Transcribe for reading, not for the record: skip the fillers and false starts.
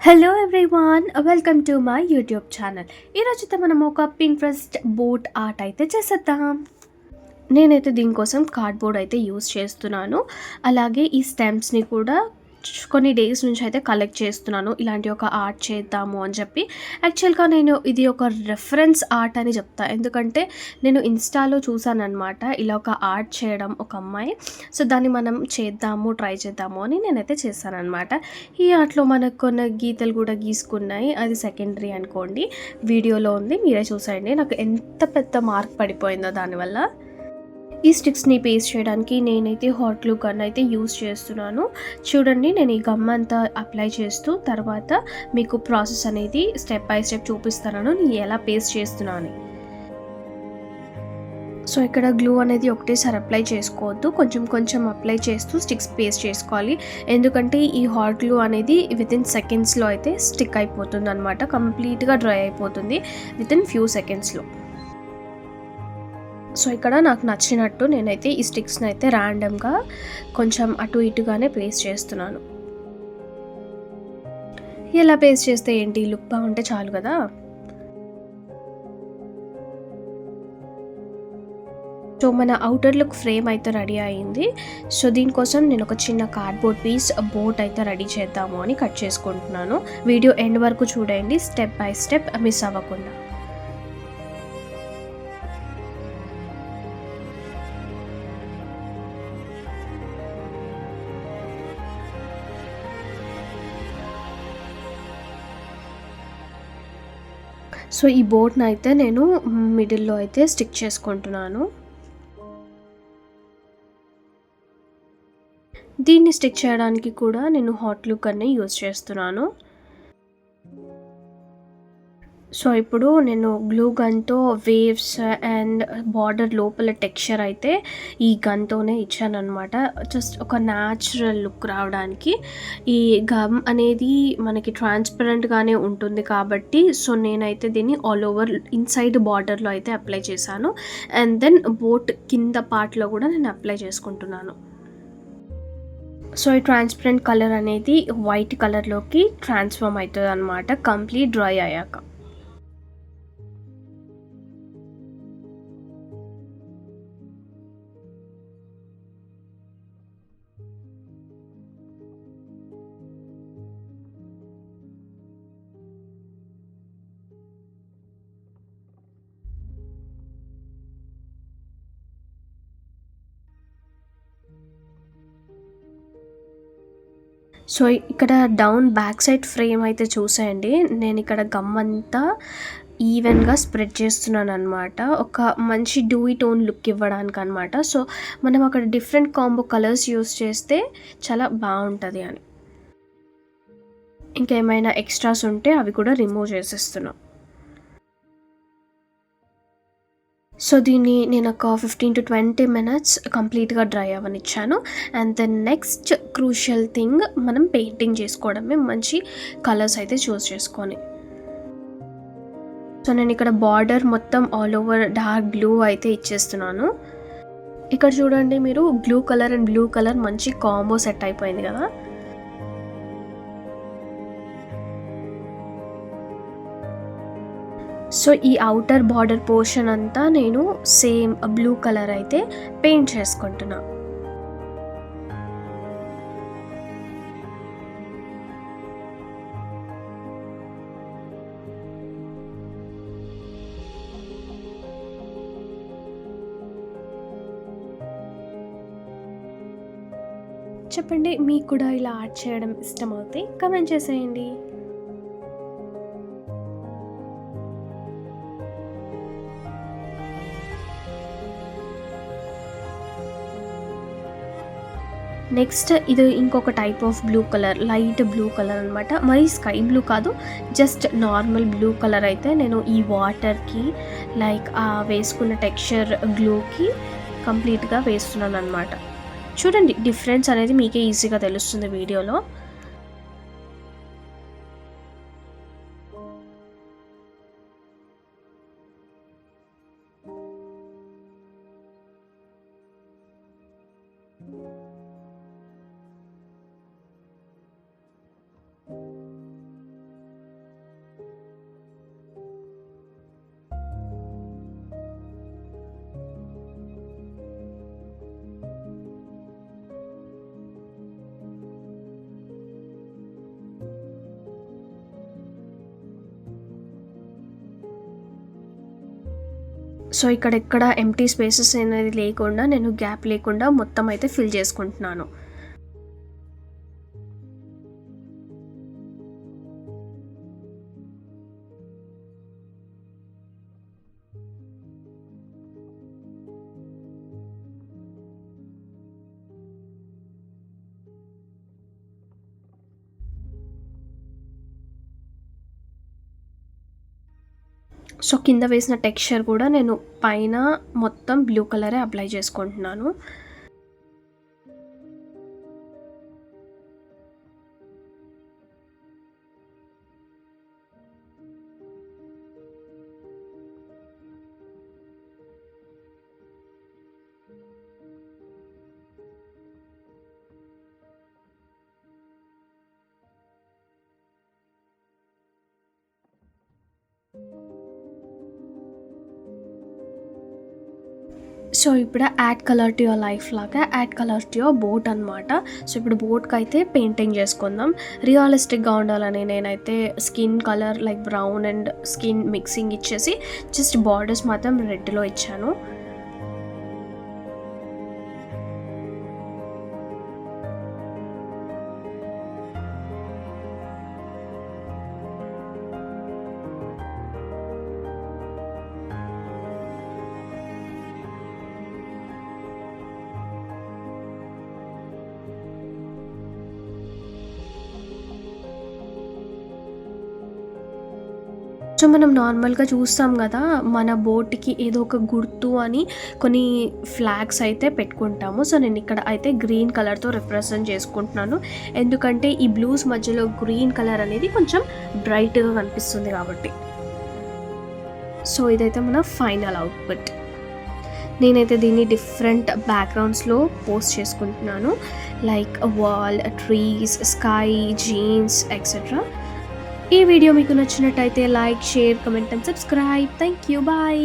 Hello everyone, welcome to my YouTube channel. ఈరోజైతే మనం ఒక పింట్రెస్ట్ బోట్ ఆర్ట్ అయితే చేసేద్దాం. నేనైతే దీనికోసం కార్డ్బోర్డ్ అయితే యూస్ చేస్తున్నాను. అలాగే ఈ స్టెమ్స్ని కూడా కొన్ని డేస్ నుంచి అయితే కలెక్ట్ చేస్తున్నాను. ఇలాంటి ఒక ఆర్ట్ చేద్దాము అని చెప్పి. యాక్చువల్గా నేను ఇది ఒక రెఫరెన్స్ ఆర్ట్ అని చెప్తా, ఎందుకంటే నేను ఇన్స్టాలో చూసాను అనమాట ఇలా ఒక ఆర్ట్ చేయడం ఒక అమ్మాయి. సో దాన్ని మనం చేద్దాము, ట్రై చేద్దాము అని నేనైతే చేశాను అనమాట. ఈ ఆర్ట్లో మనకు కొన్ని గీతలు కూడా గీసుకున్నాయి, అది సెకండరీ అనుకోండి. వీడియోలో ఉంది, మీరే చూసేయండి. నాకు ఎంత పెద్ద మార్క్ పడిపోయిందో దానివల్ల. ఈ స్టిక్స్ని పేస్ట్ చేయడానికి నేనైతే హాట్ గ్లూ గన్ అయితే యూస్ చేస్తున్నాను. చూడండి, నేను ఈ గమ్ అంతా అప్లై చేస్తూ తర్వాత మీకు ప్రాసెస్ అనేది స్టెప్ బై స్టెప్ చూపిస్తున్నాను, నేను ఎలా పేస్ట్ చేస్తున్నాను. సో ఇక్కడ గ్లూ అనేది ఒకటేసారి అప్లై చేసుకోవద్దు, కొంచెం కొంచెం అప్లై చేస్తూ స్టిక్స్ పేస్ట్ చేసుకోవాలి. ఎందుకంటే ఈ హాట్ గ్లూ అనేది వితిన్ సెకండ్స్లో అయితే స్టిక్ అయిపోతుంది అనమాట, కంప్లీట్గా డ్రై అయిపోతుంది వితిన్ ఫ్యూ సెకండ్స్లో. సో ఇక్కడ నాకు నచ్చినట్టు నేనైతే ఈ స్టిక్స్ని అయితే ర్యాండమ్గా కొంచెం అటు ఇటుగానే పేస్ట్ చేస్తున్నాను. ఇలా పేస్ట్ చేస్తే ఏంటి, లుక్ బాగుంటే చాలు కదా. సో మన అవుటర్ లుక్ ఫ్రేమ్ అయితే రెడీ అయింది. సో దీనికోసం నేను ఒక చిన్న కార్డ్బోర్డ్ పీస్ బోట్ అయితే రెడీ చేద్దాము అని కట్ చేసుకుంటున్నాను. వీడియో ఎండ్ వరకు చూడండి, స్టెప్ బై స్టెప్ మిస్ అవ్వకుండా. సో ఈ బోట్ని అయితే నేను మిడిల్లో అయితే స్టిక్ చేసుకుంటున్నాను. దీన్ని స్టిక్ చేయడానికి కూడా నేను హాట్ గ్లూ గన్నే యూజ్ చేస్తున్నాను. సో ఇప్పుడు నేను గ్లూ గన్తో వేవ్స్ అండ్ బార్డర్ లోపల టెక్స్చర్ అయితే ఈ గన్తోనే ఇచ్చాను అనమాట, జస్ట్ ఒక న్యాచురల్ లుక్ రావడానికి. ఈ గమ్ అనేది మనకి ట్రాన్స్పరెంట్గానే ఉంటుంది కాబట్టి సో నేనైతే దీన్ని ఆల్ ఓవర్ ఇన్సైడ్ బార్డర్లో అయితే అప్లై చేశాను. అండ్ దెన్ బోట్ కింద పార్ట్లో కూడా నేను అప్లై చేసుకుంటున్నాను. సో ఈ ట్రాన్స్పరెంట్ కలర్ అనేది వైట్ కలర్లోకి ట్రాన్స్ఫార్మ్ అవుతుంది అనమాట కంప్లీట్ డ్రై అయ్యాక. సో ఇక్కడ డౌన్ బ్యాక్ సైడ్ ఫ్రేమ్ అయితే చూసేయండి, నేను ఇక్కడ గమ్ అంతా ఈవెన్గా స్ప్రెడ్ చేస్తున్నాను అనమాట, ఒక మంచి డూయి టోన్ లుక్ ఇవ్వడానికి అనమాట. సో మనం అక్కడ డిఫరెంట్ కాంబో కలర్స్ యూస్ చేస్తే చాలా బాగుంటుంది అని. ఇంకేమైనా ఎక్స్ట్రాస్ ఉంటే అవి కూడా రిమూవ్ చేసేస్తున్నాం. సో దీన్ని నేను ఒక 15 to 20 minutes కంప్లీట్గా డ్రై అవ్వనిచ్చాను. And then next crucial thing, మనం పెయింటింగ్ చేసుకోవడమే, మంచి కలర్స్ అయితే చూస్ చేసుకొని. సో నేను ఇక్కడ బార్డర్ మొత్తం ఆల్ ఓవర్ డార్క్ బ్లూ అయితే ఇచ్చేస్తున్నాను. ఇక్కడ చూడండి మీరు, blue colour and blue colour మంచి కాంబో సెట్ అయిపోయింది కదా. సో ఈ అవుటర్ బార్డర్ పోర్షన్ అంతా నేను సేమ్ బ్లూ కలర్ అయితే పెయింట్ చేసుకుంటున్నా. చెప్పండి, మీకు కూడా ఇలా ఆర్ట్ చేయడం ఇష్టమవుతే కమెంట్ చేసేయండి. నెక్స్ట్ ఇది ఇంకొక type of blue colour, light blue colour అనమాట, మరి స్కై బ్లూ కాదు, జస్ట్ నార్మల్ బ్లూ కలర్ అయితే నేను ఈ వాటర్కి లైక్ ఆ వేసుకున్న టెక్స్చర్ గ్లూకి కంప్లీట్గా వేస్తున్నాను అనమాట. చూడండి, డిఫరెన్స్ అనేది మీకే ఈజీగా తెలుస్తుంది వీడియోలో. సో ఇక్కడెక్కడ ఎంప్టీ స్పేసెస్ అనేది లేకుండా నేను గ్యాప్ లేకుండా మొత్తం అయితే ఫిల్ చేసుకుంటున్నాను. సో కింద వేసిన టెక్స్చర్ కూడా నేను పైన మొత్తం బ్లూ కలరే అప్లై చేసుకుంటున్నాను. సో ఇప్పుడు add colour to your life లాగా add colour to your boat అనమాట. సో ఇప్పుడు బోట్కి అయితే పెయింటింగ్ చేసుకుందాం. రియలిస్టిక్గా ఉండాలని నేనైతే skin colour like brown and skin mixing ఇచ్చేసి జస్ట్ బార్డర్స్ మాత్రం రెడ్లో ఇచ్చాను. సో మనం నార్మల్గా చూస్తాం కదా, మన బోట్కి ఏదో ఒక గుర్తు అని కొన్ని ఫ్లాగ్స్ అయితే పెట్టుకుంటాము. సో నేను ఇక్కడ అయితే గ్రీన్ కలర్తో రిప్రజెంట్ చేసుకుంటున్నాను, ఎందుకంటే ఈ బ్లూస్ మధ్యలో గ్రీన్ కలర్ అనేది కొంచెం బ్రైట్గా కనిపిస్తుంది కాబట్టి. సో ఇదైతే మన ఫైనల్ అవుట్పుట్. నేనైతే దీన్ని డిఫరెంట్ బ్యాక్గ్రౌండ్స్లో పోస్ట్ చేసుకుంటున్నాను, like wall, trees, sky, jeans etcetera. ఈ వీడియో మీకు నచ్చినట్టయితే like, share, comment and subscribe. Thank you, bye.